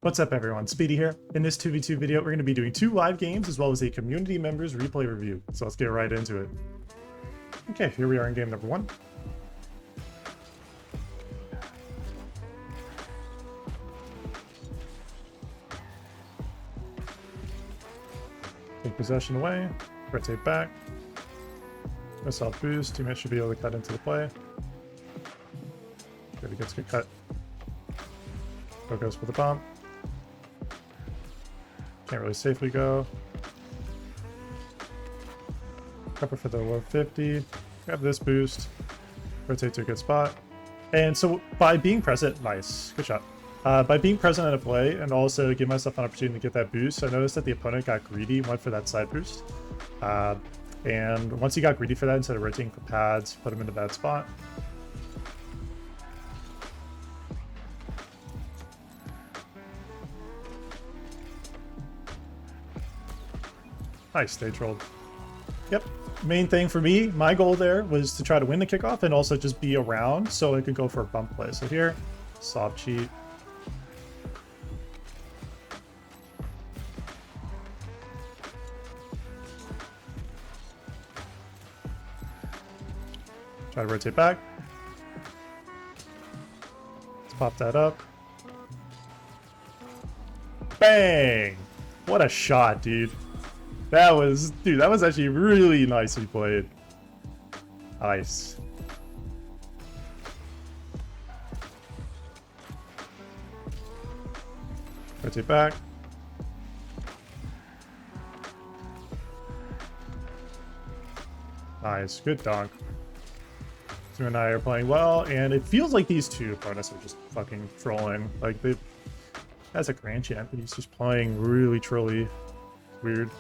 What's up everyone, Speedy here. In this 2v2 video, we're going to be doing 2 live games as well as a community members replay review. So let's get right into it. Okay, here we are in game number 1. Take possession away, rotate back. No soft boost, teammates should be able to cut into the play. Good, he gets a good cut. Go goes for the bump. Can't really safely go. Cover for the low 50. Grab this boost. Rotate to a good spot. And so by being present, nice, good shot. By being present at a play and also give myself an opportunity to get that boost, I noticed that the opponent got greedy, went for that side boost. And once he got greedy for that, instead of rotating for pads, put him in a bad spot. Nice, stage rolled. Yep. Main thing for me, my goal there was to try to win the kickoff and also just be around so I could go for a bump play. So here, soft cheat. Try to rotate back. Let's pop that up. Bang! What a shot, dude. That was actually really nicely played. Nice. Rotate back. Nice, good dunk. Two and I are playing well, and it feels like these two opponents are just fucking trolling. Like, that's a grand champ, but he's just playing really trolly. Weird.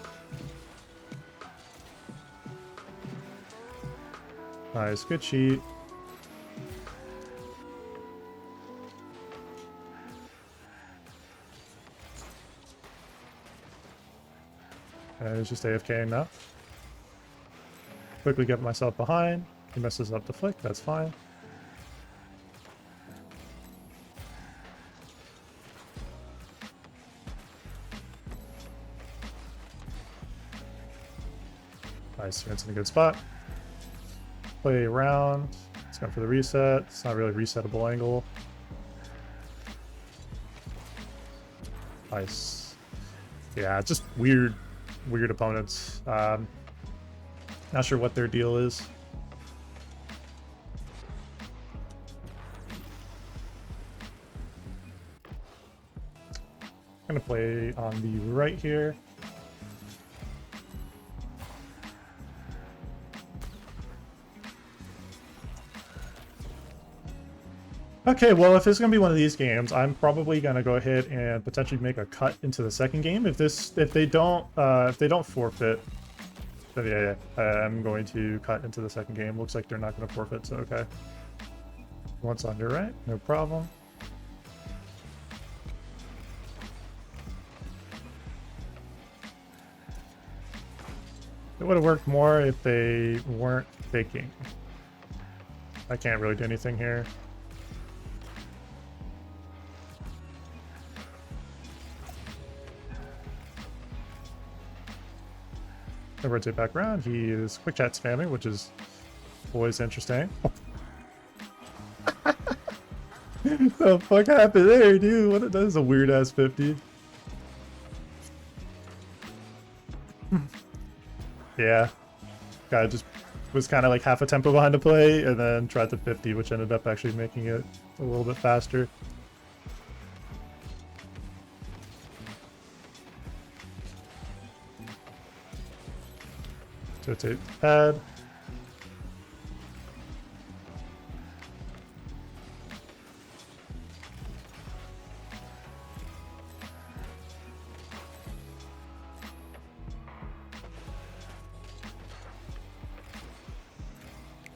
Nice, good cheat. It's just AFKing now. Quickly get myself behind. He messes up the flick, that's fine. Nice, it's in a good spot. Play around. It's going for the reset. It's not really a resettable angle. Nice. Yeah, just weird opponents. Not sure what their deal is. I'm gonna play on the right here. Okay, well, if it's gonna be one of these games, I'm probably gonna go ahead and potentially make a cut into the second game. If they don't forfeit, then yeah, I'm going to cut into the second game. Looks like they're not gonna forfeit, so okay. Once under, right? No problem. It would have worked more if they weren't faking. I can't really do anything here. I rotate back around. He is quick chat spamming, which is always interesting. The fuck happened there, dude? That is a weird ass 50. Yeah. Guy just was kind of like half a tempo behind the play and then tried the 50, which ended up actually making it a little bit faster. Rotate pad.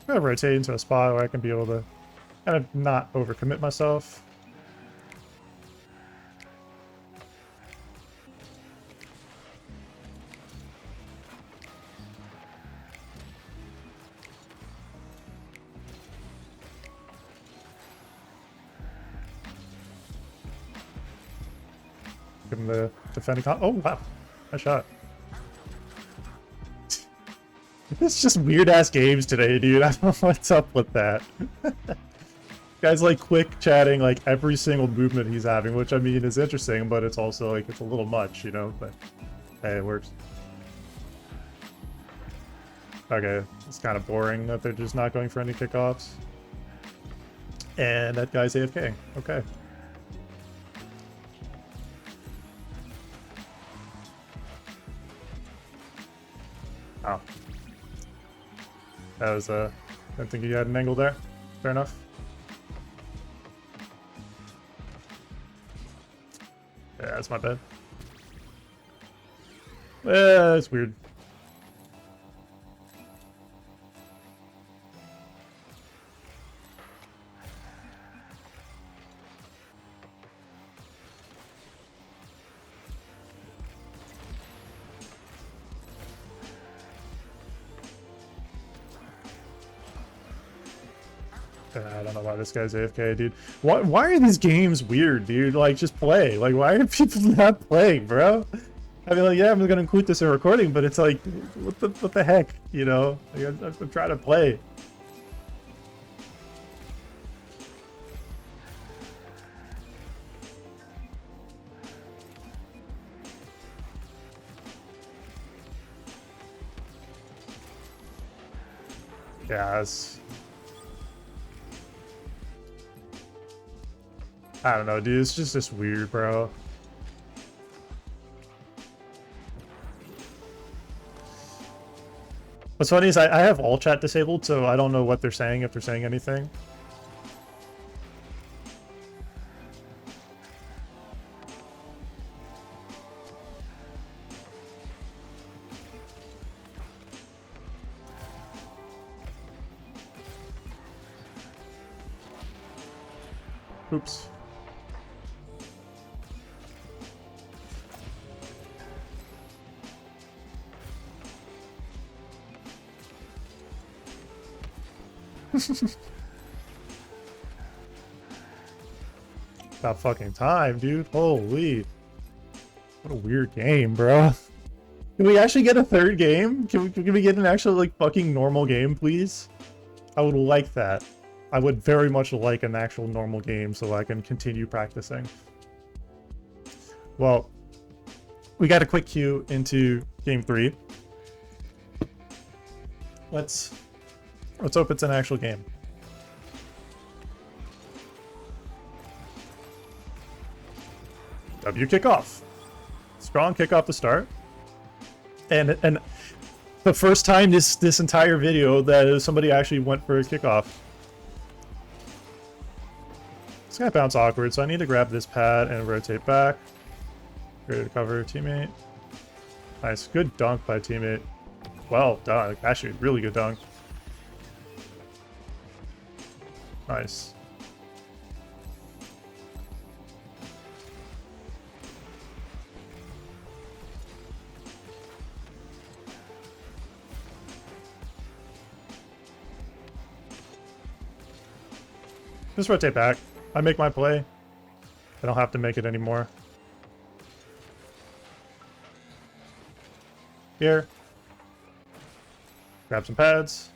I'm gonna rotate into a spot where I can be able to kind of not overcommit myself. Give him the defending con. Oh, wow. Nice shot. It's just weird-ass games today, dude. I don't know what's up with that. Guy's, like, quick chatting, like, every single movement he's having, which, I mean, is interesting, but it's also, like, it's a little much, you know? But, hey, it works. Okay, it's kind of boring that they're just not going for any kickoffs. And that guy's AFK. Okay. Oh. That was, I don't think you had an angle there. Fair enough. Yeah, that's my bad. It's weird. I don't know why this guy's AFK, dude. Why are these games weird, dude? Like, just play. Like, why are people not playing, bro? I mean, like, yeah, I'm gonna include this in recording, but it's like, what the heck, you know? Like, I'm trying to play. Yeah, it's... I don't know, dude. It's just weird, bro. What's funny is I have all chat disabled, so I don't know what they're saying, if they're saying anything. Oops. About fucking time, dude. Holy. What a weird game, bro. Can we actually get a third game? Can we get an actual, like, fucking normal game, please? I would like that. I would very much like an actual normal game so I can continue practicing. Well, we got a quick queue into game 3. Let's hope it's an actual game. W kickoff. Strong kickoff to start. And the first time this entire video that somebody actually went for a kickoff. It's gonna bounce awkward, so I need to grab this pad and rotate back. Ready to cover teammate. Nice, good dunk by teammate. Well done, actually really good dunk. Nice. Just rotate back. I make my play. I don't have to make it anymore. Here. Grab some pads.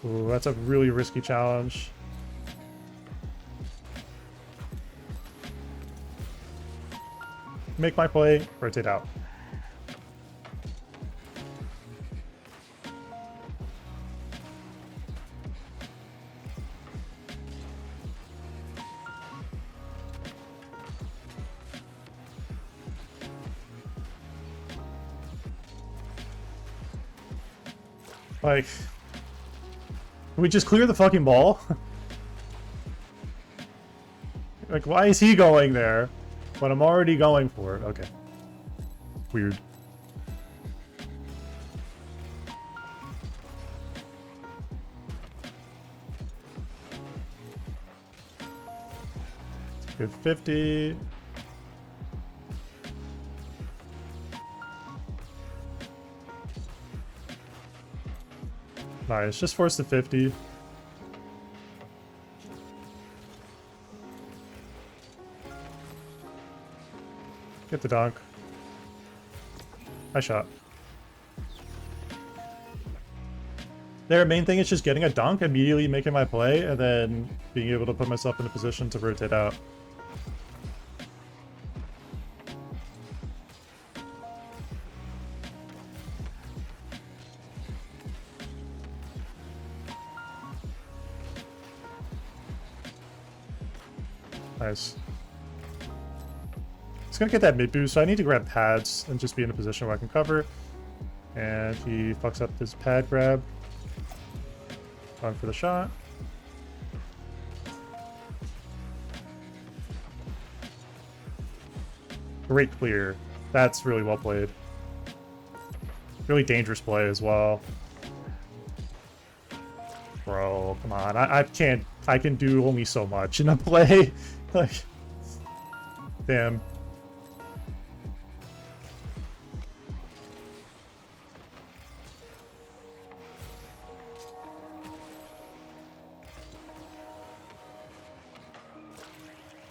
Ooh, that's a really risky challenge. Make my play, rotate out. Like, can we just clear the fucking ball? Like, why is he going there when I'm already going for it? Okay. Weird. Good 50. Nice, just force the 50. Get the dunk. Nice shot. Their main thing is just getting a dunk, immediately making my play, and then being able to put myself in a position to rotate out. Nice. He's gonna get that mid boost, so I need to grab pads and just be in a position where I can cover. And he fucks up his pad grab. Going for the shot. Great clear. That's really well played. Really dangerous play as well. Bro, come on. I can't. I can do only so much in a play. Like, damn.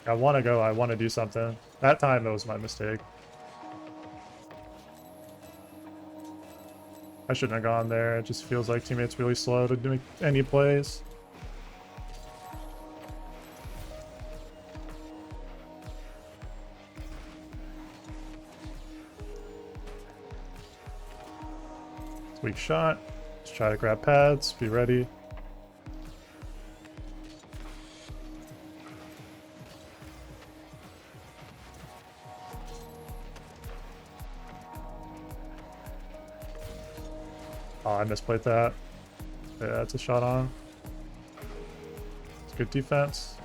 I want to go. I want to do something. That time, that was my mistake. I shouldn't have gone there. It just feels like teammates really slow to do any plays. Weak shot. Let's try to grab pads. Be ready. Oh, I misplayed that. Yeah, that's a shot on. It's good defense.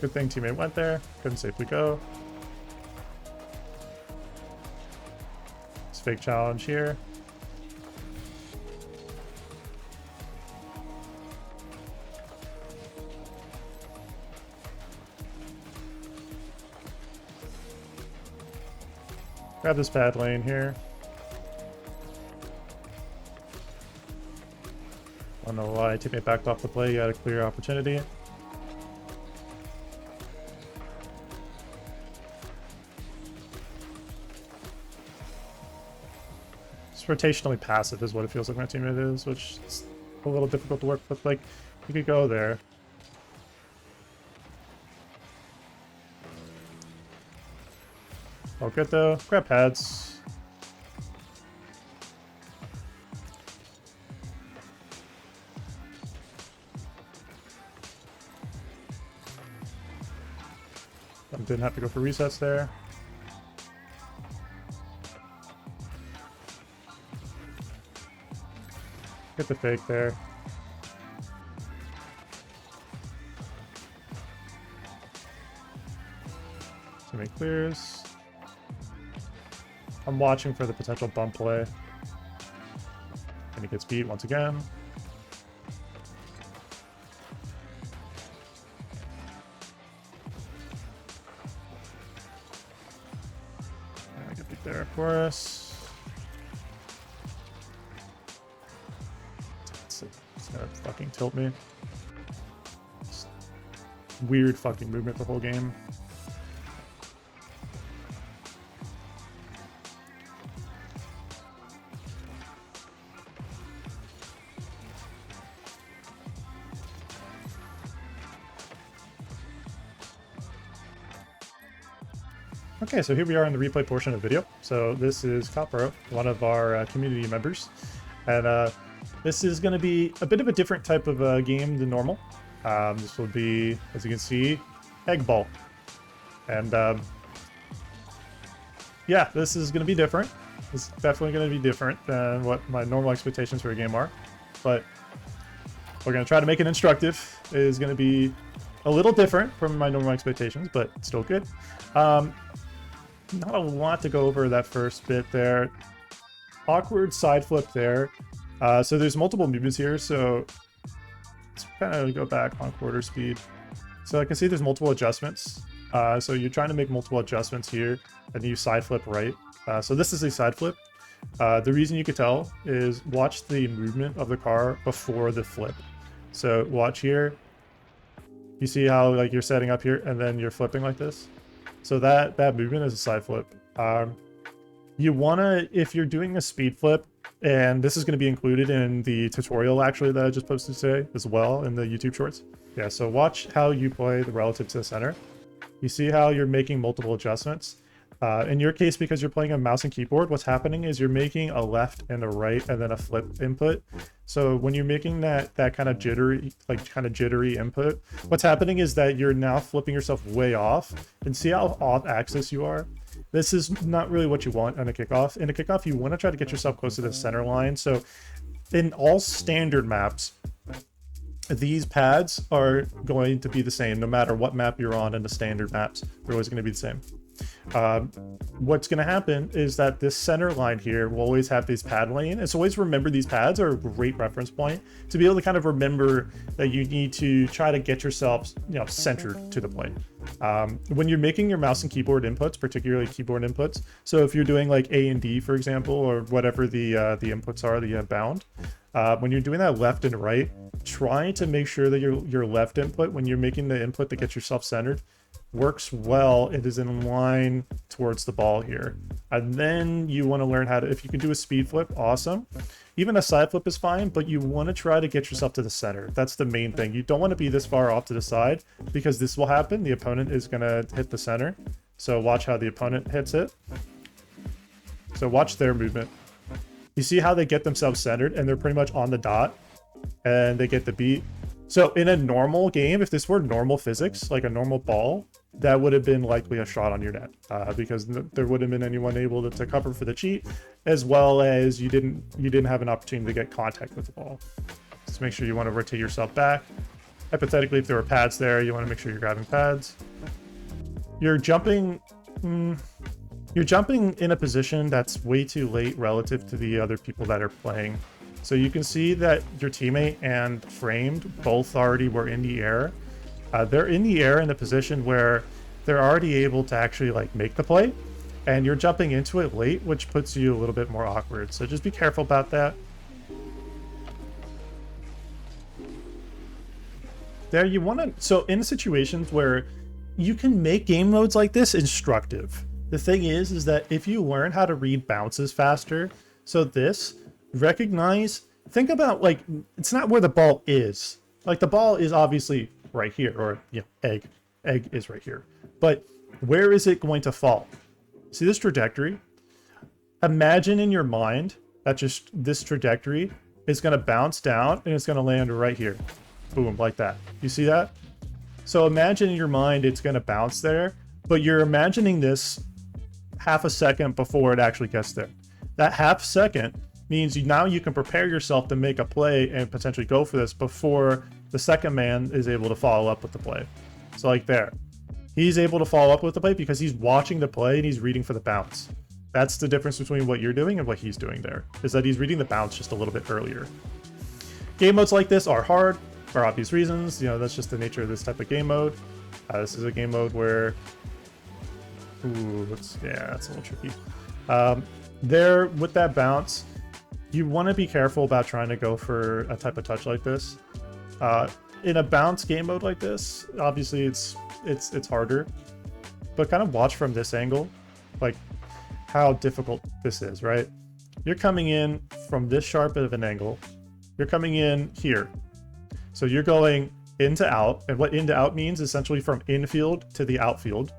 Good thing teammate went there. Couldn't safely go. It's fake challenge here. Grab this bad lane here. I don't know why teammate backed off the play. You had a clear opportunity. It's rotationally passive is what it feels like my teammate is, which is a little difficult to work with. Like, you could go there. Oh, good though. Grab pads. I didn't have to go for resets there. Get the fake there. Teammate clears. I'm watching for the potential bump play. And he gets beat once again. And I get beat there, of course. It's gonna fucking tilt me. Just weird fucking movement the whole game. Okay, so here we are in the replay portion of the video. So this is Copro, one of our community members. And this is going to be a bit of a different type of game than normal. This will be, as you can see, Egg Ball. And yeah, this is going to be different. It's definitely going to be different than what my normal expectations for a game are. But we're going to try to make it instructive. It is going to be a little different from my normal expectations, but still good. Not a lot to go over that first bit there. Awkward side flip there. So there's multiple movements here. So let's kind of go back on quarter speed. So I can see there's multiple adjustments. So you're trying to make multiple adjustments here, and you side flip right. So this is a side flip. The reason you could tell is watch the movement of the car before the flip. So watch here. You see how like you're setting up here and then you're flipping like this. So that movement is a side flip. You wanna, if you're doing a speed flip, and this is going to be included in the tutorial actually that I just posted today as well in the YouTube shorts. Yeah, so watch how you play the relative to the center. You see how you're making multiple adjustments. In your case, because you're playing a mouse and keyboard, what's happening is you're making a left and a right and then a flip input. So when you're making that kind of jittery input, what's happening is that you're now flipping yourself way off. And see how off axis you are? This is not really what you want on a kickoff. In a kickoff, you want to try to get yourself close to the center line. So in all standard maps, these pads are going to be the same no matter what map you're on. In the standard maps, they're always going to be the same. What's going to happen is that this center line here will always have this pad lane, and so always remember these pads are a great reference point to be able to kind of remember that you need to try to get yourself, you know, centered to the play. When you're making your mouse and keyboard inputs, particularly keyboard inputs, so if you're doing like A and D, for example, or whatever the inputs are that you have bound, when you're doing that left and right, try to make sure that your left input, when you're making the input to get yourself centered, works well. It is in line towards the ball here. And then you want to learn how to, if you can do a speed flip, awesome. Even a side flip is fine, but you want to try to get yourself to the center. That's the main thing. You don't want to be this far off to the side, because this will happen. The opponent is going to hit the center. So watch how the opponent hits it. So watch their movement. You see how they get themselves centered and they're pretty much on the dot and they get the beat. So in a normal game, if this were normal physics, like a normal ball, that would have been likely a shot on your net, because there wouldn't have been anyone able to cover for the cheat, as well as you didn't have an opportunity to get contact with the ball. Just make sure you want to rotate yourself back. Hypothetically, if there were pads there, you want to make sure you're grabbing pads. You're jumping in a position that's way too late relative to the other people that are playing. So you can see that your teammate and Framed both already were in the air. They're in the air in a position where they're already able to actually like make the play, and you're jumping into it late, which puts you a little bit more awkward. So just be careful about that. There you want to, so in situations where you can make game modes like this instructive. The thing is that if you learn how to read bounces faster, so this, recognize, think about, like, it's not where the ball is. Like, the ball is obviously right here, or, you know, egg is right here. But where is it going to fall? See this trajectory? Imagine in your mind that just this trajectory is going to bounce down and it's going to land right here. Boom, like that. You see that? So imagine in your mind it's going to bounce there, but you're imagining this half a second before it actually gets there. That half second means now you can prepare yourself to make a play and potentially go for this before the second man is able to follow up with the play. So like there, he's able to follow up with the play because he's watching the play and he's reading for the bounce. That's the difference between what you're doing and what he's doing there, is that he's reading the bounce just a little bit earlier. Game modes like this are hard for obvious reasons. You know, that's just the nature of this type of game mode. This is a game mode where, that's a little tricky. There, with that bounce, you want to be careful about trying to go for a type of touch like this. In a bounce game mode like this, obviously it's harder, but kind of watch from this angle, like how difficult this is, right? You're coming in from this sharp of an angle. You're coming in here. So you're going in to out, and what in to out means essentially from infield to the outfield.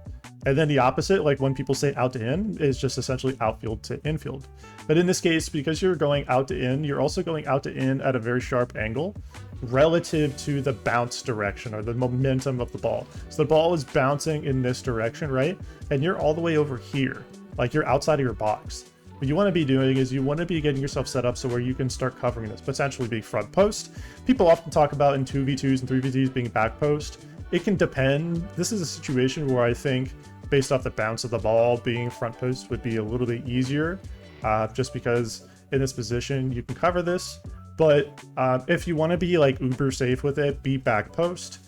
And then the opposite, like when people say out to in, is just essentially outfield to infield. But in this case, because you're going out to in, you're also going out to in at a very sharp angle relative to the bounce direction or the momentum of the ball. So the ball is bouncing in this direction, right? And you're all the way over here, like you're outside of your box. What you want to be doing is you want to be getting yourself set up so where you can start covering this, potentially being front post. People often talk about in 2v2s and 3v2s being back post. It can depend. This is a situation where I think based off the bounce of the ball, being front post would be a little bit easier, just because in this position, you can cover this. But if you want to be like uber safe with it, be back post.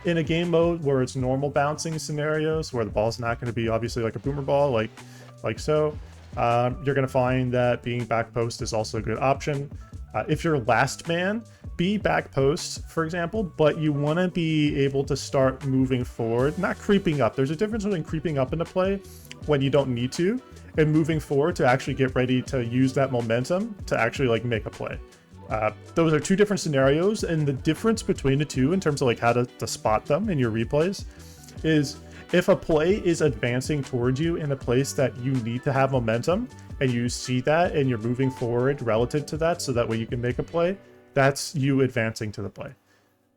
In a game mode where it's normal bouncing scenarios, where the ball's not going to be obviously like a boomer ball, like so, you're going to find that being back post is also a good option. If you're last man, be back post, for example, but you want to be able to start moving forward, not creeping up. There's a difference between creeping up into play when you don't need to, and moving forward to actually get ready to use that momentum to actually like make a play. Those are two different scenarios, and the difference between the two in terms of like how to spot them in your replays is if a play is advancing towards you in a place that you need to have momentum, and you see that and you're moving forward relative to that so that way you can make a play, that's you advancing to the play.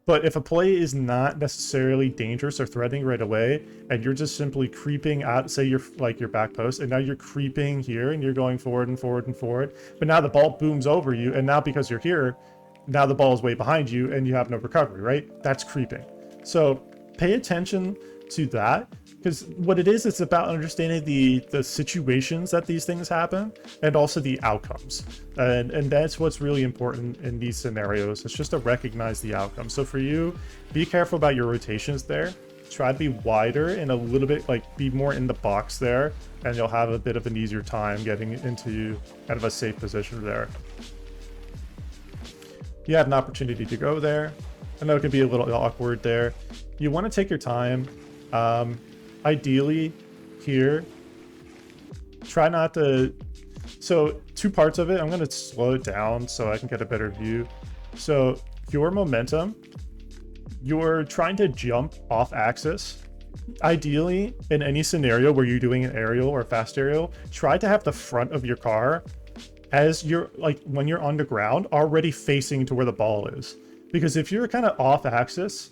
But if a play is not necessarily dangerous or threatening right away, and you're just simply creeping out, say you're like your back post, and now you're creeping here and you're going forward and forward and forward, but now the ball booms over you, and now because you're here, now the ball is way behind you and you have no recovery, right? That's creeping. So pay attention to that, because what it is, it's about understanding the situations that these things happen and also the outcomes, and that's what's really important in these scenarios. It's just to recognize the outcome. So for you, be careful about your rotations there. Try to be wider and a little bit like be more in the box there, and you'll have a bit of an easier time getting into kind of a safe position there. You have an opportunity to go there. I know it can be a little awkward there. You want to take your time. Ideally here, try not to, so two parts of it, I'm going to slow it down so I can get a better view. So your momentum, you're trying to jump off axis. Ideally, in any scenario where you're doing an aerial or fast aerial, try to have the front of your car as you're like when you're on the ground already facing to where the ball is. Because if you're kind of off axis,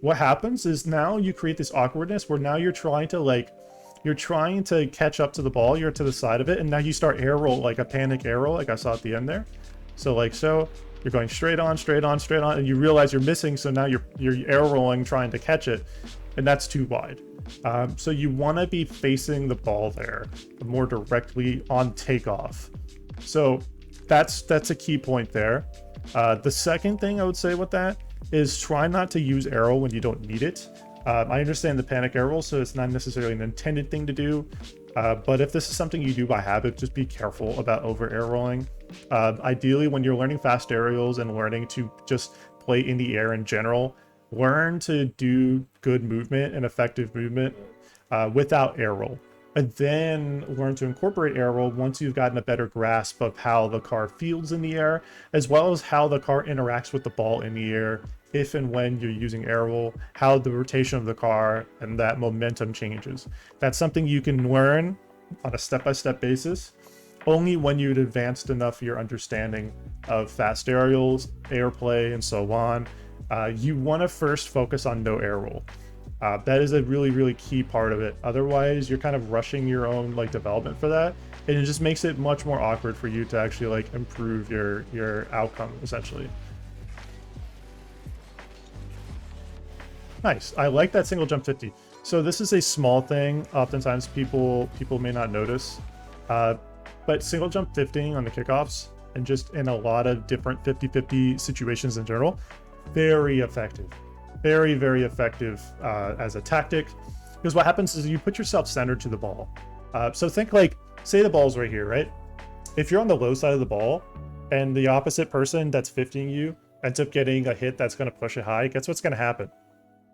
what happens is now you create this awkwardness where now you're trying to catch up to the ball, you're to the side of it, and now you start air roll, like a panic air roll, like I saw at the end there. So like so, you're going straight on, straight on, straight on, and you realize you're missing, so now you're air rolling trying to catch it, and that's too wide. So you want to be facing the ball there, more directly on takeoff. So that's a key point there. The second thing I would say with that is try not to use arrow when you don't need it. I understand the panic arrow, so it's not necessarily an intended thing to do. But if this is something you do by habit, just be careful about over arrowing. Ideally, when you're learning fast aerials and learning to just play in the air in general, learn to do good movement and effective movement without arrow. And then learn to incorporate air roll once you've gotten a better grasp of how the car feels in the air, as well as how the car interacts with the ball in the air, if and when you're using air roll, how the rotation of the car and that momentum changes. That's something you can learn on a step-by-step basis, only when you've advanced enough your understanding of fast aerials, airplay, and so on. You want to first focus on no air roll. That is a really, really key part of it. Otherwise, you're kind of rushing your own like development for that, and it just makes it much more awkward for you to actually like improve your outcome essentially. Nice. I like that single jump 50. So this is a small thing. Oftentimes people may not notice, but single jump 50 on the kickoffs and just in a lot of different 50-50 situations in general, very effective. Very, very effective as a tactic, because what happens is you put yourself centered to the ball. So think like, say the ball's right here, right? If you're on the low side of the ball and the opposite person that's 50ing you ends up getting a hit that's going to push it high, guess what's going to happen?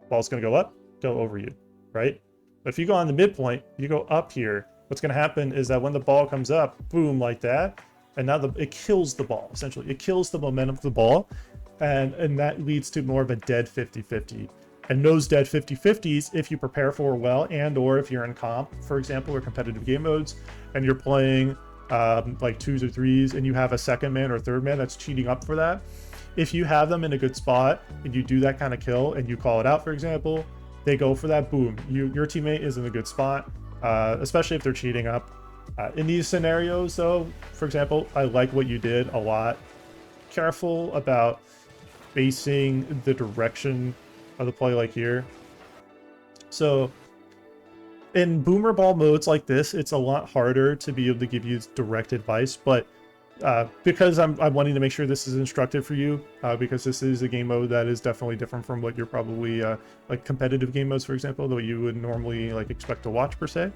Ball's going to go up, go over you, right? But if you go on the midpoint, you go up here, what's going to happen is that when the ball comes up, boom, like that, and now it kills the ball, essentially. It kills the momentum of the ball. And that leads to more of a dead 50-50. And those dead 50-50s, if you prepare for well, and or if you're in comp, for example, or competitive game modes, and you're playing like 2s or 3s, and you have a second man or third man that's cheating up for that, if you have them in a good spot, and you do that kind of kill, and you call it out, for example, they go for that, boom, your teammate is in a good spot, especially if they're cheating up. In these scenarios, though, for example, I like what you did a lot. Careful about facing the direction of the play like here. So in boomer ball modes like this, it's a lot harder to be able to give you direct advice, but because I'm wanting to make sure this is instructive for you, because this is a game mode that is definitely different from what you're probably like competitive game modes, for example, that you would normally like expect to watch per se.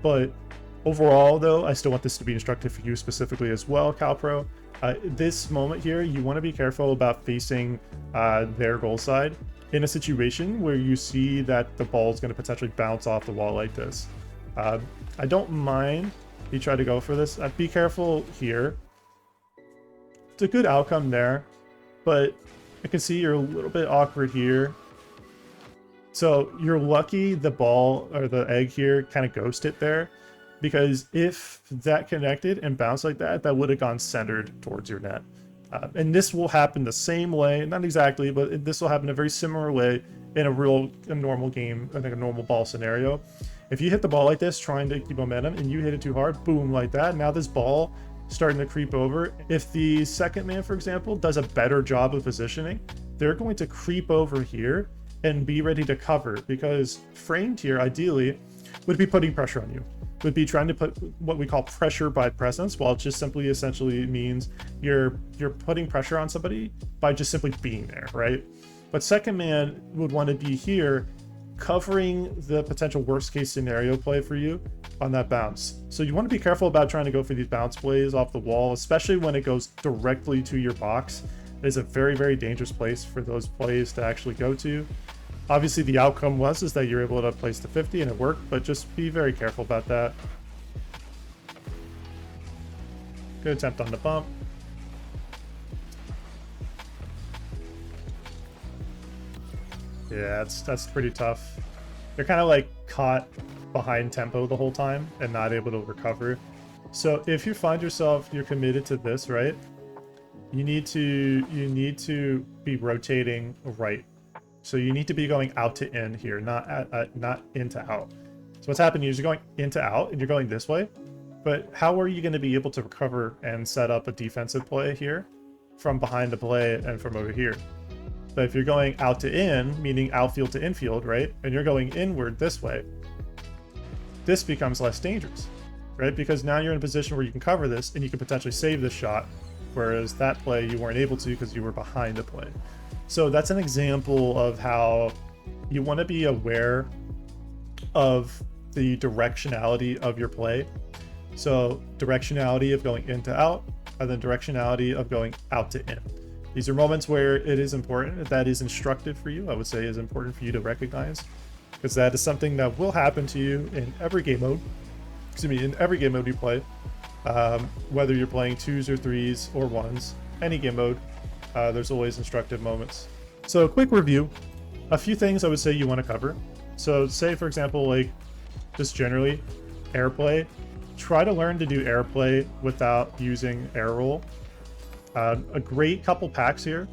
But overall, though, I still want this to be instructive for you specifically as well, CalPro. This moment here, you want to be careful about facing their goal side in a situation where you see that the ball is going to potentially bounce off the wall like this. I don't mind if you try to go for this. Be careful here. It's a good outcome there, but I can see you're a little bit awkward here. So you're lucky the ball or the egg here kind of ghosted there, because if that connected and bounced like that, that would have gone centered towards your net. And this will happen the same way, not exactly, but this will happen a very similar way in a normal game, I think a normal ball scenario. If you hit the ball like this, trying to keep momentum, and you hit it too hard, boom, like that, now this ball starting to creep over. If the second man, for example, does a better job of positioning, they're going to creep over here and be ready to cover, because framed here, ideally, would be putting pressure on you. Would be trying to put what we call pressure by presence, while it just simply essentially means you're putting pressure on somebody by just simply being there, right? But second man would want to be here covering the potential worst case scenario play for you on that bounce. So you want to be careful about trying to go for these bounce plays off the wall, especially when it goes directly to your box. It is a very, very dangerous place for those plays to actually go to. Obviously, the outcome is that you're able to place the 50 and it worked, but just be very careful about that. Good attempt on the bump. Yeah, that's pretty tough. You're kind of like caught behind tempo the whole time and not able to recover. So if you find yourself, you're committed to this, right? You need to be rotating right. So you need to be going out to in here, not in to out. So what's happening is you're going in to out and you're going this way, but how are you going to be able to recover and set up a defensive play here from behind the play and from over here? But if you're going out to in, meaning outfield to infield, right? And you're going inward this way, this becomes less dangerous, right? Because now you're in a position where you can cover this and you can potentially save this shot, whereas that play you weren't able to because you were behind the play. So that's an example of how you want to be aware of the directionality of your play. So directionality of going in to out, and then directionality of going out to in. These are moments where it is important, that is instructive for you, I would say is important for you to recognize, because that is something that will happen to you in every game mode, in every game mode you play, whether you're playing 2s or 3s or 1s, any game mode, there's always instructive moments. So a quick review, a few things I would say you want to cover. So say, for example, like just generally airplay, try to learn to do airplay without using air roll. A great couple packs here.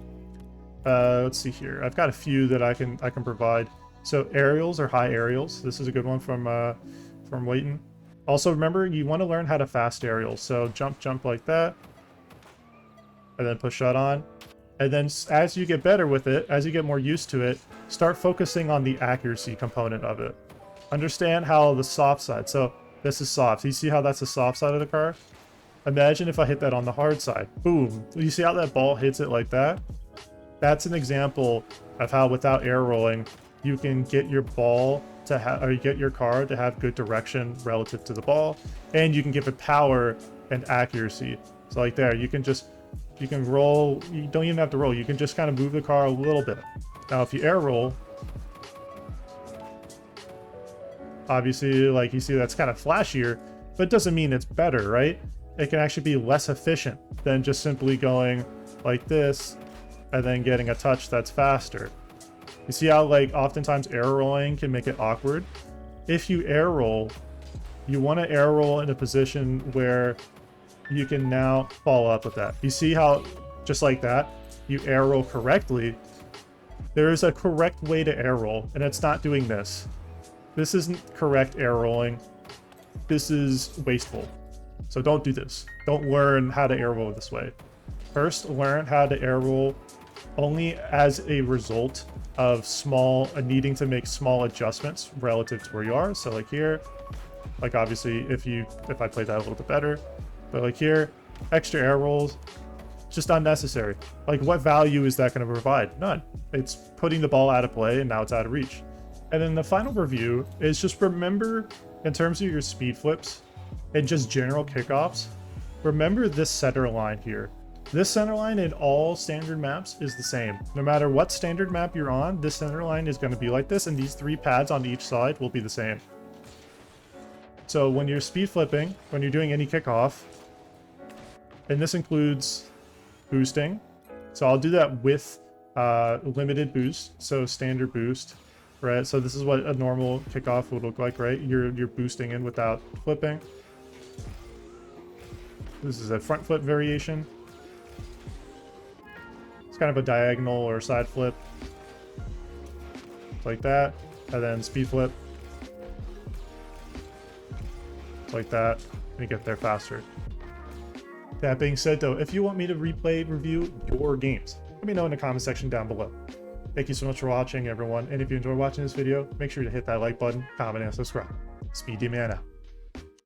Let's see here. I've got a few that I can provide. So aerials or high aerials. This is a good one from Leighton. Also remember, you want to learn how to fast aerials. So jump like that, and then push shot on. And then as you get better with it, as you get more used to it, start focusing on the accuracy component of it. Understand how the soft side. So this is soft. You see how that's the soft side of the car? Imagine if I hit that on the hard side. Boom. You see how that ball hits it like that? That's an example of how without air rolling, you can get your ball to have, or you get your car to have good direction relative to the ball, and you can give it power and accuracy. So like there, you can roll, you don't even have to roll, you can just kind of move the car a little bit. Now if you air roll, obviously like you see that's kind of flashier, but it doesn't mean it's better, right? It can actually be less efficient than just simply going like this and then getting a touch that's faster. You see how like oftentimes air rolling can make it awkward? If you air roll, you want to air roll in a position where you can now follow up with that. You see how just like that, you air roll correctly. There is a correct way to air roll, and it's not doing this. This isn't correct air rolling. This is wasteful. So don't do this. Don't learn how to air roll this way. First, learn how to air roll only as a result of needing to make small adjustments relative to where you are. So like here, like obviously if I played that a little bit better, but like here, extra air rolls, just unnecessary. Like, what value is that going to provide? None. It's putting the ball out of play, and now it's out of reach. And then the final review is just remember, in terms of your speed flips and just general kickoffs, remember this center line here. This center line in all standard maps is the same. No matter what standard map you're on, this center line is going to be like this, and these 3 pads on each side will be the same. So when you're speed flipping, when you're doing any kickoff, and this includes boosting, so I'll do that with limited boost, so standard boost, right? So this is what a normal kickoff would look like, right? You're boosting in without flipping. This is a front flip variation. It's kind of a diagonal or side flip, like that, and then speed flip, like that, and you get there faster. That being said, though, if you want me to replay review your games, let me know in the comment section down below. Thank you so much for watching, everyone, and if you enjoyed watching this video, make sure to hit that like button, comment, and subscribe. Speedy Man out.